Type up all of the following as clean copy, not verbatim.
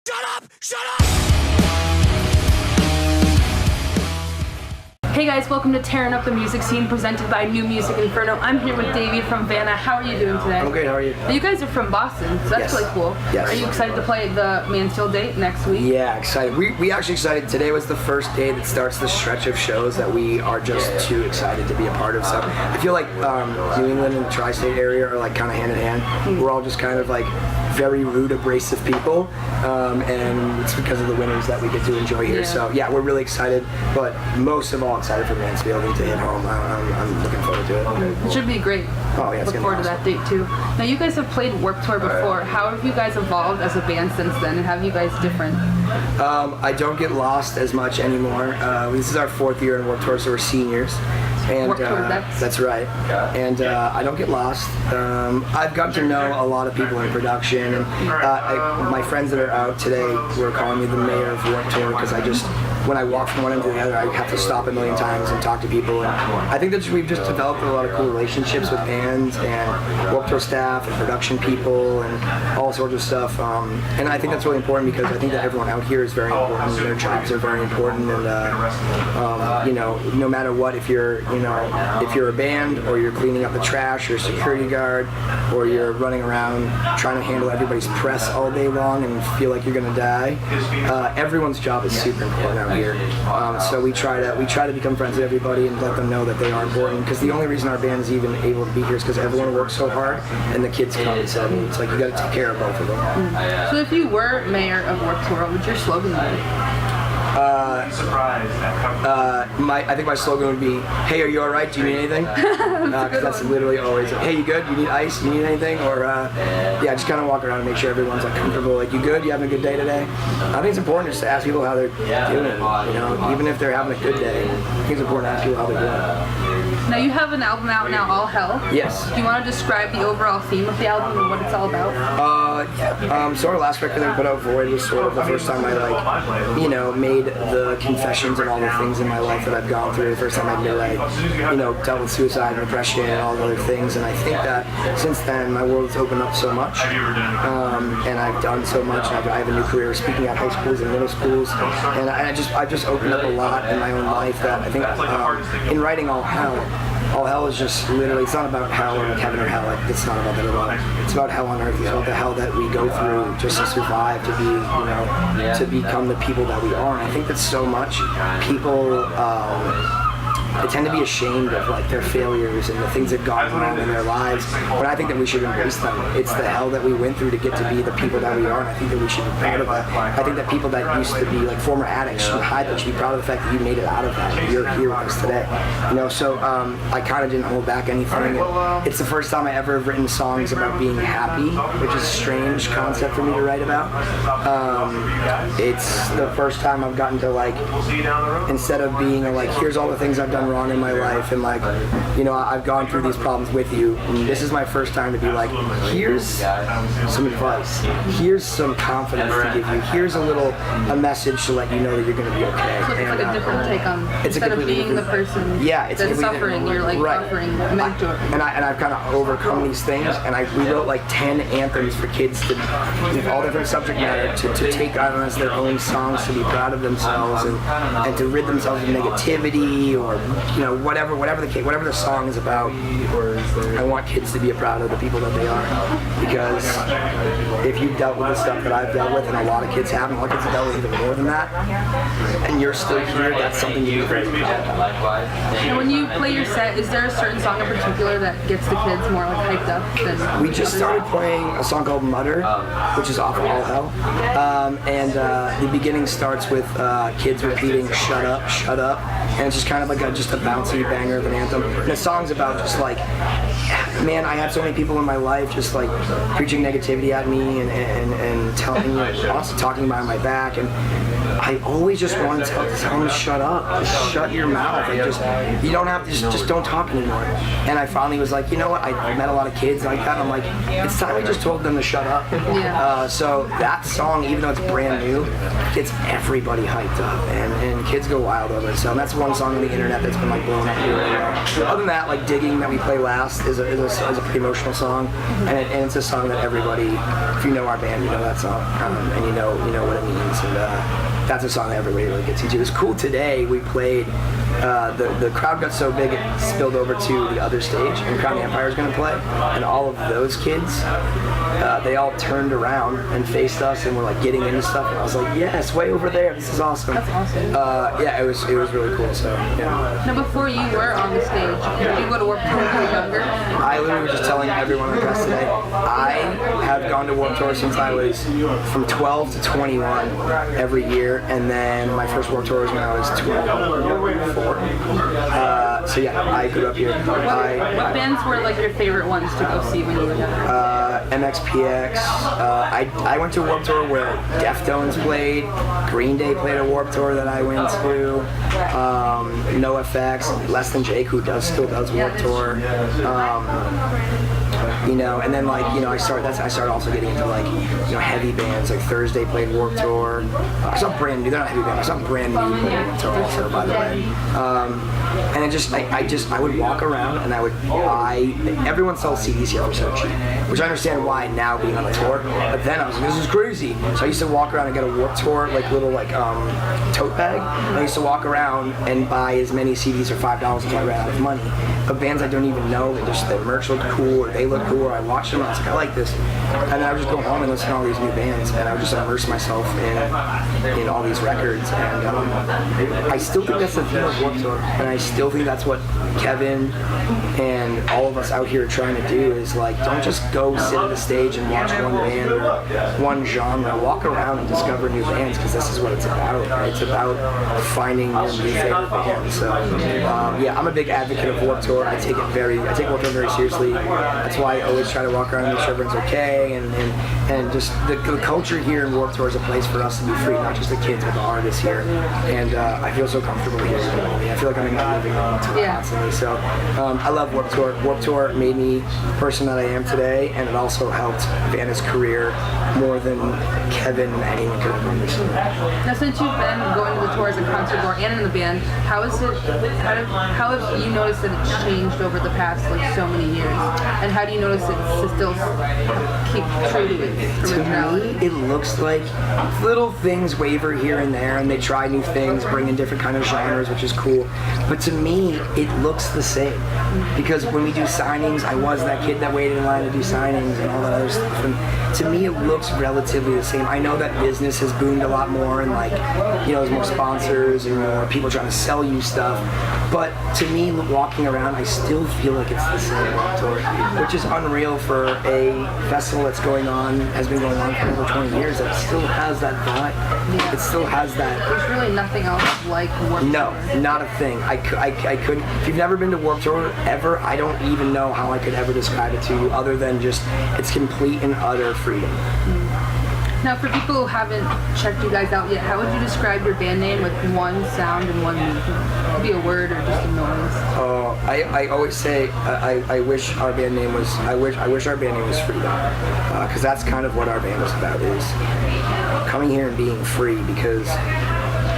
Shut up! Shut up! Hey guys, welcome to Tearing Up the Music Scene, presented by New Music Inferno. I'm here with Davey from Vanna. How are you doing today? I'm great, how are you? You guys are from Boston, so that's really cool. Yes. Are you excited to play the Mansfield date next week? Yeah, excited. We actually excited. Today was the first day that starts the stretch of shows that we are just too excited to be a part of. So I feel like New England and the tri-state area are like kind of hand in hand. We're all just kind of like very rude, abrasive people, and it's because of the winners that we get to enjoy here. So yeah, we're really excited, but most of all excited for Mansfield and to hit home. I'm looking forward to it. It should be great. Oh yeah, it's Look forward to that date too. Now you guys have played Warped Tour before. How have you guys evolved as a band since then, and have you guys different? I don't get lost as much anymore. This is our 4th year in Warped Tour, so we're seniors. And Warped Tour, that's right. And I don't get lost. I've gotten to know a lot of people in production, and my friends that are out today were calling me the mayor of Warped Tour because when I walk from one end to the other, I have to stop a million times and talk to people. And I think that we've just developed a lot of cool relationships with bands and Warped Tour staff and production people and all sorts of stuff. And I think that's really important because I think that everyone out here is very important. Their jobs are very important, and you know, no matter what, if you're a band or you're cleaning up the trash or a security guard or you're running around trying to handle everybody's press all day long and feel like you're gonna die, everyone's job is super important out here. So we try to become friends with everybody and let them know that they are important, because the only reason our band is even able to be here is because everyone works so hard and the kids come. So it's like you got to take care of both of them. So if you were mayor of Warped Tour, what would your slogan be? I think my slogan would be, "Hey, are you all right? Do you need anything?" Because that's literally always, "Hey, you good? You need ice? You need anything?" Or yeah, just kind of walk around and make sure everyone's like comfortable. Like, "You good? You having a good day today?" I think it's important just to ask people how they're doing. You know, even if they're having a good day, I think it's important to ask people how they're doing. Now you have an album out now, All Hell. Yes. Do you want to describe the overall theme of the album and what it's all about? Yeah. So our last record that we put out, Void, was sort of the first time I made the confessions and all the things in my life that I've gone through. The first time I dealt with suicide and depression and all the other things. And I think that since then my world's opened up so much, and I've done so much. I have a new career speaking at high schools and middle schools, and I've just opened up a lot in my own life that I think in writing All Hell is just literally, it's not about hell or heaven or hell. It's not about that at all. It's about hell on earth. It's about the hell that we go through just to survive, to be, to become the people that we are. And I think that so much people, they tend to be ashamed of like their failures and the things that gone wrong in their lives, but I think that we should embrace them. It's the hell that we went through to get to be the people that we are, and I think that we should be proud of that. I think that people that used to be like former addicts should hide. They should be proud of the fact that you made it out of that. You're here with us today. So I kind of didn't hold back anything. It's the first time I ever have written songs about being happy, which is a strange concept for me to write about. It's the first time I've gotten to like, instead of being like, here's all the things I've done wrong in my life, and like, I've gone through these problems with you, and this is my first time to be like, here's some advice, here's some confidence to give you, here's a message to let you know that you're going to be okay. So it's like a different take on, instead of being the person that's suffering, you're like offering a mentor. And I've kind of overcome these things, and we wrote like 10 anthems for kids to, with all different subject matter, to take on as their own songs, to be proud of themselves and to rid themselves of negativity or whatever the song is about. I want kids to be proud of the people that they are, because if you've dealt with the stuff that I've dealt with, and a lot of kids have, and a lot of kids have dealt with even more than that, and you're still here, that's something you need to be proud of. And when you play your set, is there a certain song in particular that gets the kids more like hyped up than? We just started playing a song called Mutter, which is off of All Hell, and the beginning starts with kids repeating "Shut up, shut up," and it's just kind of like just a bouncy banger of an anthem. And the song's about just like, man, I had so many people in my life just like preaching negativity at me and telling me, also talking behind my back, and I always just wanted to tell them to shut up, just shut your mouth, like you don't have to, just don't talk anymore. And I finally was like, you know what, I met a lot of kids like that, and I'm like, it's time we just told them to shut up. So that song, even though it's brand new, gets everybody hyped up, and kids go wild over it. So that's one song on the internet that's been like blowing up really well. Other than that, like Digging that we play last is a is a pretty emotional song, and it's a song that everybody, if you know our band, you know that song, and you know what it means, and that's a song that everybody really gets into. It was cool today. We played. The crowd got so big it spilled over to the other stage, and Crown Empire is going to play, and all of those kids, they all turned around and faced us, and were like getting into stuff, and I was like, yes, way over there, this is awesome. That's awesome. Yeah, it was really cool. So yeah. Now, before you were on the stage, did you go to Warped Tour when you were younger? I literally was just telling everyone in the press today, I have gone to Warped Tour since I was from 12 to 21 every year, and then my first Warped Tour was when I was 24. So yeah, I grew up here. What bands were like your favorite ones to go see when you were younger? MXPX. I went to a Warped Tour where Deftones played. Green Day played a Warped Tour that I went to. NoFX. Less Than Jake, who still does Warped Tour. And then I started also getting into heavy bands. Like Thursday played Warped Tour. I saw brand new. They're not heavy bands. I saw brand new played Warped Tour also, by the way. And I would walk around and I would buy. Everyone sells CDs here for so cheap, which I understand why now being on a tour. But then I was like, this is crazy. So I used to walk around and get a Warped Tour little tote bag. And I used to walk around and buy as many CDs for $5 until I ran out of money. But bands I don't even know, their merch looked cool or they looked cool. Or I watched them and I was like, I like this. And then I would just go home and listen to all these new bands, and I would just immerse myself in all these records. And I still think that's the theme of Warped Tour, and I still think that's what Kevin and all of us out here are trying to do is don't just go sit at a stage and watch one band or one genre. Walk around and discover new bands, because this is what it's about. Right? It's about finding your new favorite band. So yeah, I'm a big advocate of Warped Tour. I take Warped Tour very seriously. That's why I always try to walk around and make sure everyone's okay, and just the culture here in Warped Tour is a place for us to be free, not just the kids but the artists here. And I feel so comfortable here. I feel like I'm in my living room constantly. So I love Warped Tour. Warped Tour made me the person that I am today, and it also helped Vanna's career more than Kevin and anyone could have understood. Now, since you've been going to the tour as a concert goer and in the band, how have you noticed that it's changed over the past so many years? And how do you notice it to still keep true to its originality? To me, it looks like little things waver here and there, and they try new things, bring in different kind of genres, which is cool. But to me, it looks the same. Because when we do signings, I was that kid that waited in line to do signings and all that other stuff. And to me, it looks relatively the same. I know that business has boomed a lot more, and there's more sponsors and more people trying to sell you stuff. But to me, walking around, I still feel like it's the same Warped Tour, which is unreal for a festival that's has been going on for over 20 years. That still has that vibe. It still has that. There's really nothing else like Warped Tour. No, not a thing. I couldn't. If you've never been to Warped Tour ever, I don't even know how I could ever describe it to you, other than just it's complete and utter freedom. Now, for people who haven't checked you guys out yet, how would you describe your band name with one sound and one movement? It could be a word or just a noise. I always say I wish our band name was I wish our band name was Freedom, because that's kind of what our band is about, is coming here and being free. Because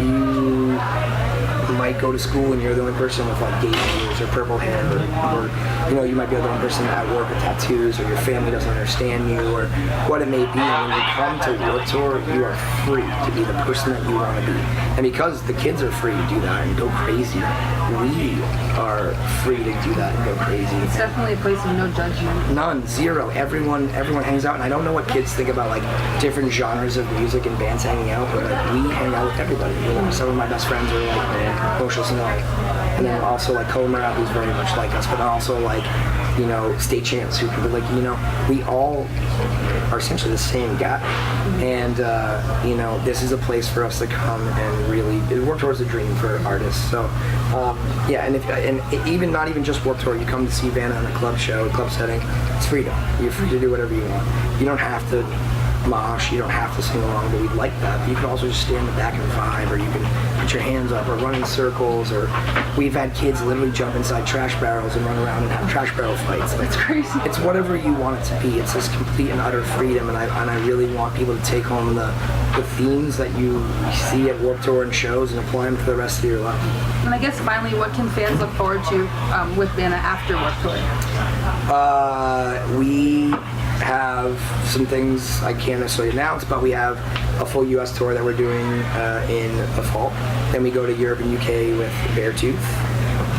you might go to school and you're the only person with gay ears or purple hair, or you might be the only person at work with tattoos, or your family doesn't understand you, or what it may be. And when you come to Warped Tour, you are free to be the person that you want to be. And because the kids are free to do that and go crazy, we are free to do that and go crazy. It's definitely a place of no judgment. None, zero. Everyone hangs out, and I don't know what kids think about different genres of music and bands hanging out, but we hang out with everybody. Some of my best friends are Moshel Sinai, and then also Comer, who's very much like us, but then also state champs who could be we all are essentially the same guy. And this is a place for us to come and really work towards a dream for artists. So yeah, and even not even just Warped Tour, you come to see Vanna in a club show, a club setting, it's freedom. You're free to do whatever you want. You don't have to mosh, you don't have to sing along, but we'd like that. But you can also just stand in the back and vibe, or you can put your hands up or run in circles, or we've had kids literally jump inside trash barrels and run around and have trash barrel fights. That's crazy. It's whatever you want it to be. It's this complete and utter freedom, and I really want people to take home the themes that you see at Warped Tour and shows and apply them for the rest of your life. And I guess finally, what can fans look forward to with Vanna after Warped Tour? We have some things I can't necessarily announce, but we have a full U.S. tour that we're doing in the fall. Then we go to Europe and UK with Beartooth.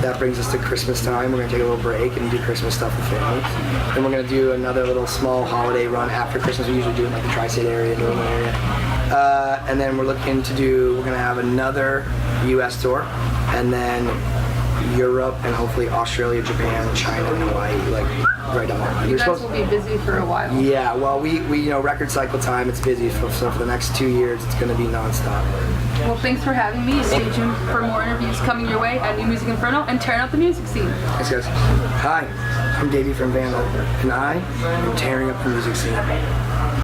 That brings us to Christmas time. We're going to take a little break and do Christmas stuff with families. Then we're going to do another little small holiday run after Christmas. We usually do it in like the Tri-State area, New England area. And then we're going to have another U.S. tour, and then Europe, and hopefully Australia, Japan, China, and Hawaii, like right down the line. You guys will be busy for a while. Yeah, well, we record cycle time, it's busy, so for the next 2 years, it's going to be nonstop. Well, thanks for having me. Stay tuned for more interviews coming your way at New Music Inferno and tearing up the music scene. Thanks, guys. Hi, I'm Davey from Vanna, and I am tearing up the music scene.